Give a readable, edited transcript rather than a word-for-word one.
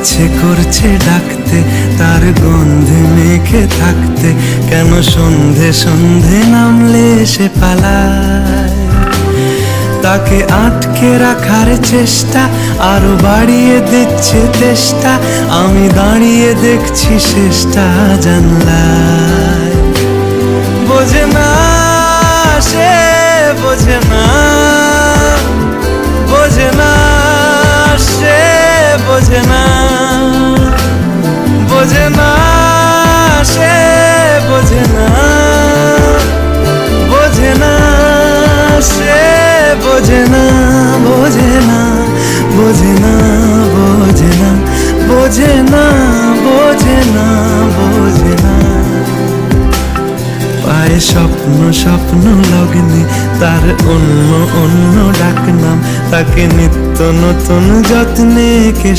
ইচ্ছে করছে ডাকতে, তার গন্ধে মেখে থাকতে, কেন সন্ধে সন্ধে নামলে সে পালায়। তাকে আটকে রাখার চেষ্টা আরো বাড়িয়ে দিচ্ছে তেষ্টা, আমি দাঁড়িয়ে দেখছি শেষটা জানলায়। বোঝে না সে, বোঝে না, বোঝে না সে, বোঝে না, বোঝে না সে, বোঝে না, বোঝে না সে, বোঝে না, বোঝে না, বোঝে না, বোঝে না, বোঝে না, বোঝে না, বোঝে না। পায়ে স্বপ্ন স্বপ্ন লগ্নে তার অন্য অন্য ডাকনাম, তাকে নিত্য নতুন যত্নে কে